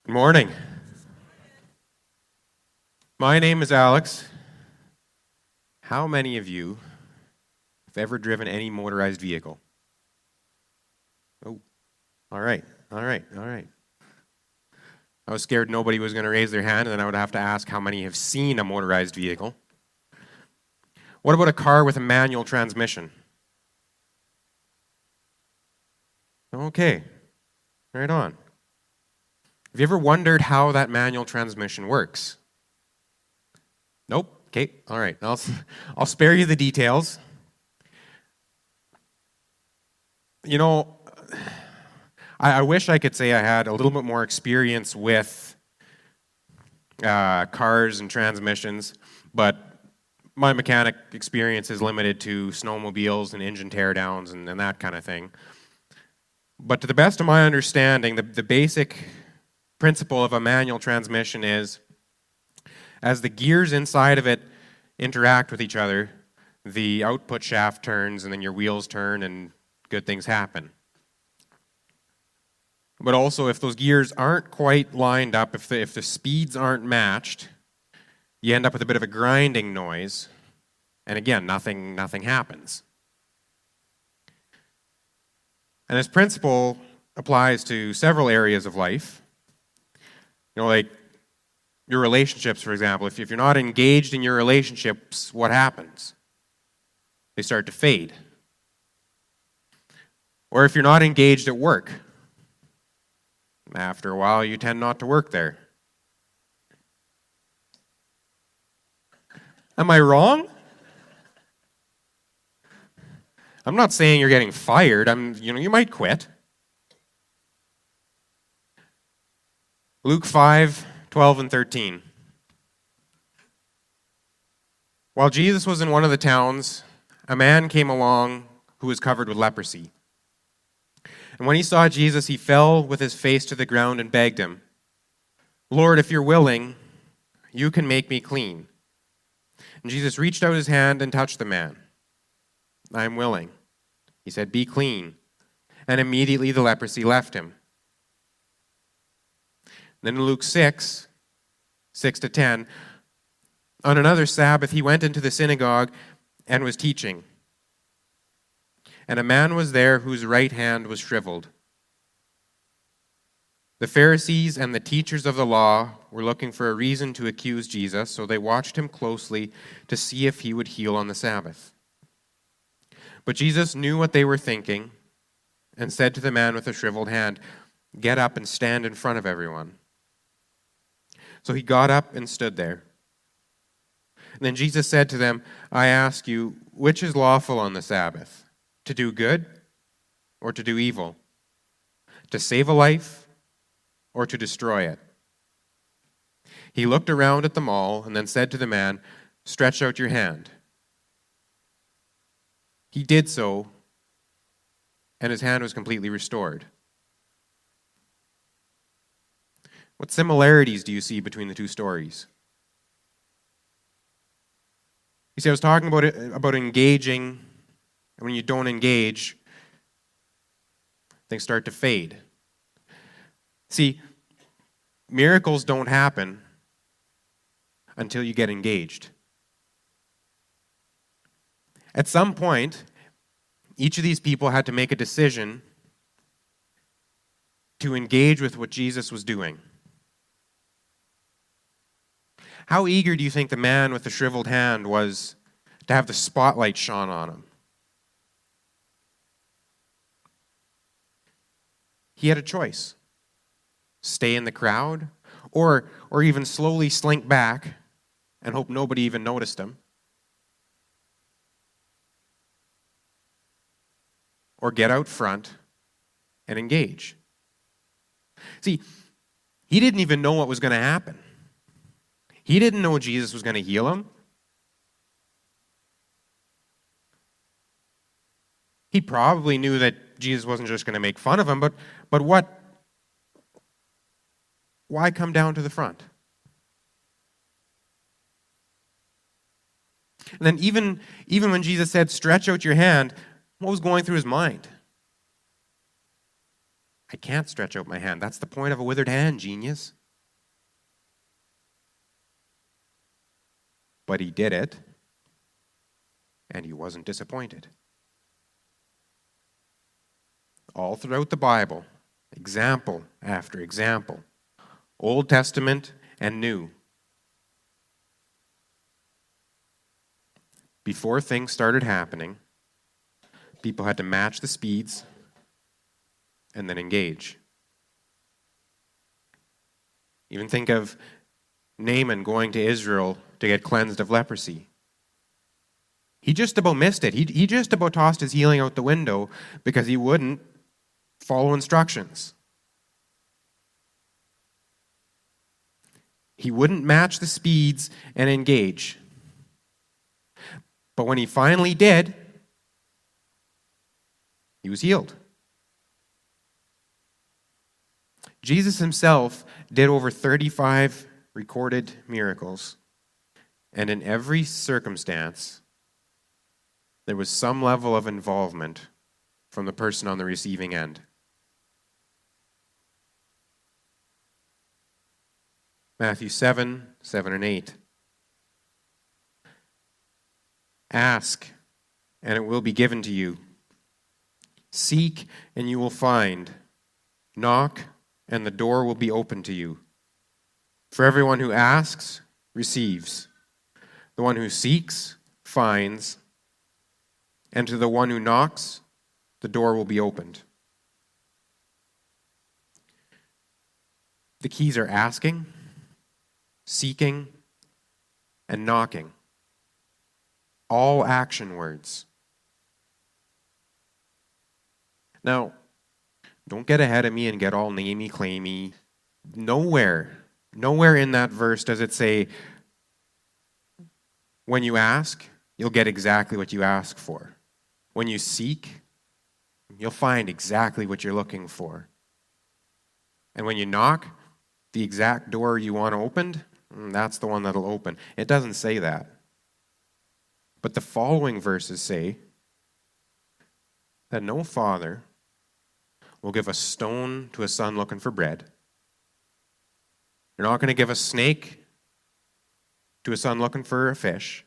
Good morning. My name is Alex. How many of you have ever driven any motorized vehicle? Oh, all right. I was scared nobody was going to raise their hand, and then I would have to ask how many have seen a motorized vehicle. What about a car with a manual transmission? Okay, right on. Have you ever wondered how that manual transmission works? Nope. Okay, all right. I'll spare you the details. You know, I wish I could say I had a little bit more experience with cars and transmissions, but my mechanic experience is limited to snowmobiles and engine teardowns and that kind of thing. But to the best of my understanding, the basic principle of a manual transmission is as the gears inside of it interact with each other, the output shaft turns and then your wheels turn and good things happen. But also, if those gears aren't quite lined up, if the speeds aren't matched, you end up with a bit of a grinding noise, and again, nothing happens. And this principle applies to several areas of life. You know, like your relationships, for example. If you're not engaged in your relationships, what happens? They start to fade. Or if you're not engaged at work, after a while, you tend not to work there. Am I wrong? I'm not saying you're getting fired. You might quit. Luke 5:12 and 13. While Jesus was in one of the towns, a man came along who was covered with leprosy. And when he saw Jesus, he fell with his face to the ground and begged him, "Lord, if you're willing, you can make me clean." And Jesus reached out his hand and touched the man. "I am willing," he said, "be clean." And immediately the leprosy left him. Then in Luke 6:6-10, on another Sabbath he went into the synagogue and was teaching. And a man was there whose right hand was shriveled. The Pharisees and the teachers of the law were looking for a reason to accuse Jesus, so they watched him closely to see if he would heal on the Sabbath. But Jesus knew what they were thinking and said to the man with the shriveled hand, "Get up and stand in front of everyone." So he got up and stood there. And then Jesus said to them, "I ask you, which is lawful on the Sabbath? To do good or to do evil? To save a life or to destroy it?" He looked around at them all and then said to the man, "Stretch out your hand." He did so, and his hand was completely restored. What similarities do you see between the two stories? You see, I was talking about engaging. And when you don't engage, things start to fade. See, miracles don't happen until you get engaged. At some point, each of these people had to make a decision to engage with what Jesus was doing. How eager do you think the man with the shriveled hand was to have the spotlight shone on him? He had a choice. Stay in the crowd, or even slowly slink back and hope nobody even noticed him. Or get out front and engage. See, he didn't even know what was going to happen. He didn't know Jesus was going to heal him. He probably knew that Jesus wasn't just going to make fun of him, but why come down to the front? And then even when Jesus said, "Stretch out your hand," what was going through his mind? I can't stretch out my hand. That's the point of a withered hand, genius. But he did it, and he wasn't disappointed. All throughout the Bible, example after example, Old Testament and New. Before things started happening, people had to match the speeds and then engage. Even think of Naaman going to Israel to get cleansed of leprosy. He just about missed it. He just about tossed his healing out the window because he wouldn't follow instructions. He wouldn't match the speeds and engage. But when he finally did, he was healed. Jesus himself did over 35 recorded miracles, and in every circumstance, there was some level of involvement from the person on the receiving end. Matthew 7, 7 and 8. Ask, and it will be given to you. Seek, and you will find. Knock, and the door will be open to you. For everyone who asks, receives. The one who seeks, finds. And to the one who knocks, the door will be opened. The keys are asking, seeking, and knocking. All action words. Now, don't get ahead of me and get all namey claimy. Nowhere in that verse does it say, when you ask, you'll get exactly what you ask for. When you seek, you'll find exactly what you're looking for. And when you knock, the exact door you want opened, that's the one that'll open. It doesn't say that. But the following verses say that no father will give a stone to a son looking for bread. You're not going to give a snake to a son looking for a fish.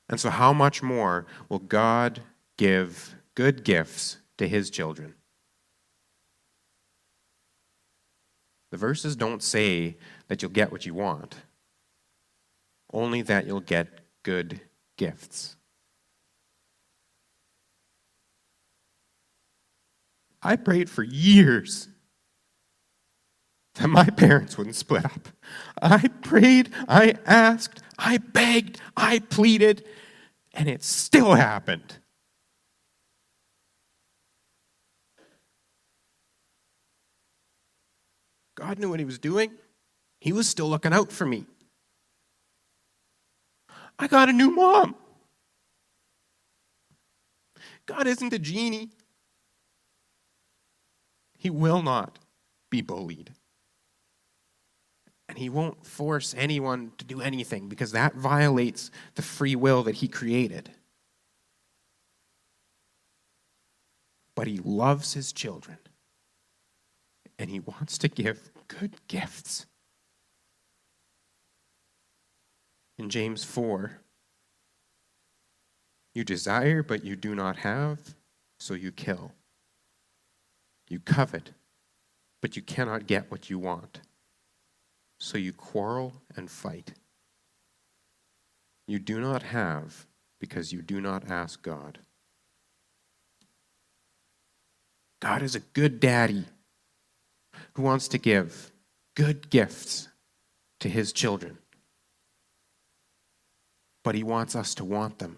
And so how much more will God give good gifts to his children? The verses don't say that you'll get what you want, only that you'll get good gifts. I prayed for years that my parents wouldn't split up. I prayed, I asked, I begged, I pleaded, and it still happened. God knew what he was doing. He was still looking out for me. I got a new mom. God isn't a genie. He will not be bullied. And he won't force anyone to do anything because that violates the free will that he created. But he loves his children. And he wants to give good gifts. In James 4, you desire, but you do not have, so you kill. You covet, but you cannot get what you want, so you quarrel and fight. You do not have because you do not ask God. God is a good daddy who wants to give good gifts to his children. But he wants us to want them.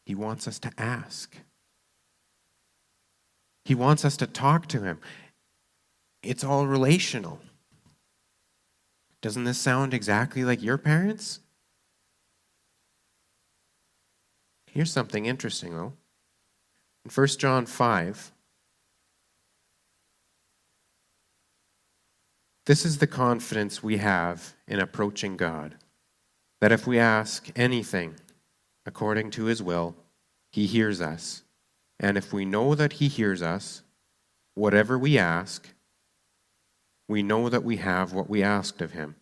He wants us to ask. He wants us to talk to him. It's all relational. Doesn't this sound exactly like your parents? Here's something interesting, though. In 1 John 5, this is the confidence we have in approaching God, that if we ask anything according to his will, he hears us. And if we know that he hears us, whatever we ask, we know that we have what we asked of him.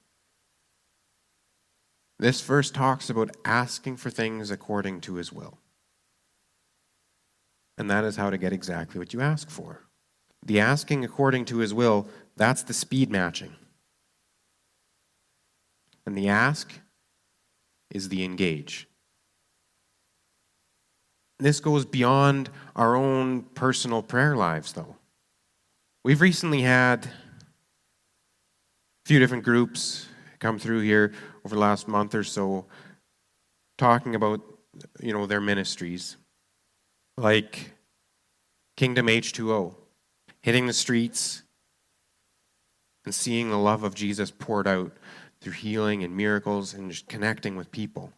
This verse talks about asking for things according to his will. And that is how to get exactly what you ask for. The asking according to his will, that's the speed matching. And the ask is the engage. This goes beyond our own personal prayer lives, though. We've recently had a few different groups come through here over the last month or so talking about, their ministries. Like Kingdom H2O, hitting the streets and seeing the love of Jesus poured out through healing and miracles and just connecting with people.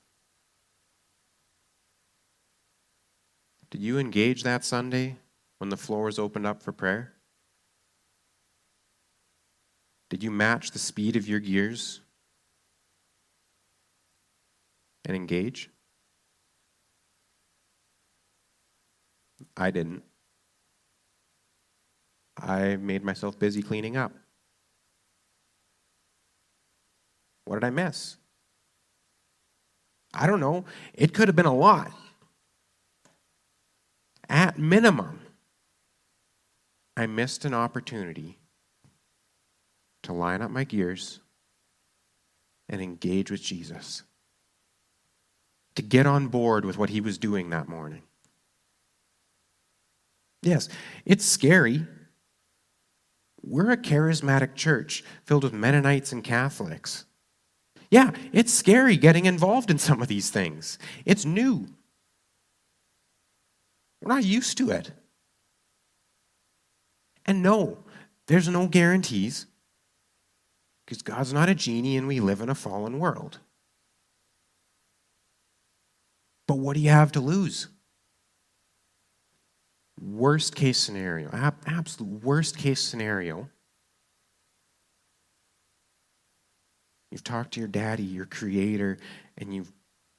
Did you engage that Sunday when the floors opened up for prayer? Did you match the speed of your gears and engage? I didn't. I made myself busy cleaning up. What did I miss? I don't know. It could have been a lot. At minimum, I missed an opportunity to line up my gears and engage with Jesus, to get on board with what he was doing that morning. Yes, it's scary. We're a charismatic church filled with Mennonites and Catholics. Yeah, it's scary getting involved in some of these things. It's new. We're not used to it. And no, there's no guarantees, because God's not a genie and we live in a fallen world. But what do you have to lose? Worst case scenario, absolute worst case scenario, you've talked to your daddy, your creator, and you've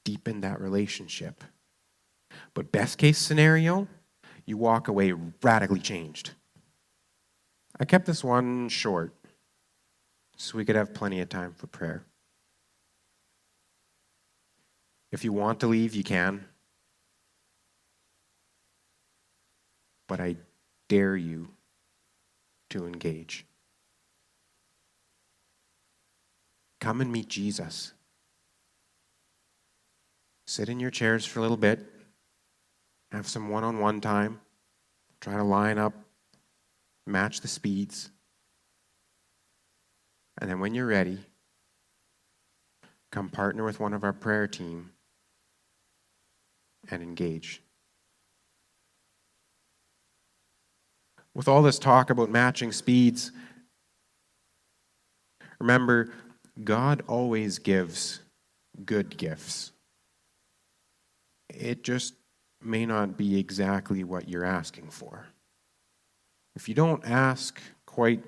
deepened that relationship. But best case scenario, you walk away radically changed. I kept this one short so we could have plenty of time for prayer. If you want to leave, you can. But I dare you to engage. Come and meet Jesus. Sit in your chairs for a little bit. Have some one-on-one time. Try to line up, match the speeds. And then when you're ready, come partner with one of our prayer team and engage. With all this talk about matching speeds, remember, God always gives good gifts. It just may not be exactly what you're asking for. If you don't ask quite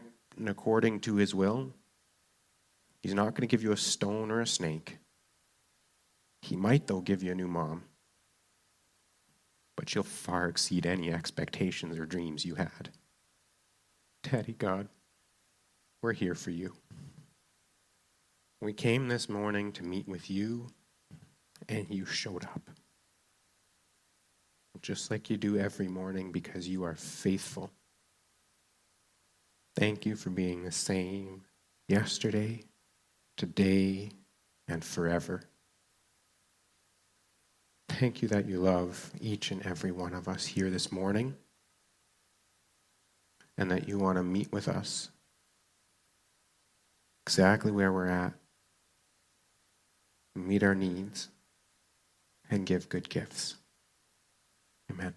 according to his will, he's not going to give you a stone or a snake. He might, though, give you a new mom. But she'll far exceed any expectations or dreams you had. Daddy God, we're here for you. We came this morning to meet with you, and you showed up. Just like you do every morning, because you are faithful. Thank you for being the same yesterday, today, and forever. Thank you that you love each and every one of us here this morning, and that you want to meet with us exactly where we're at, meet our needs, and give good gifts. Amen.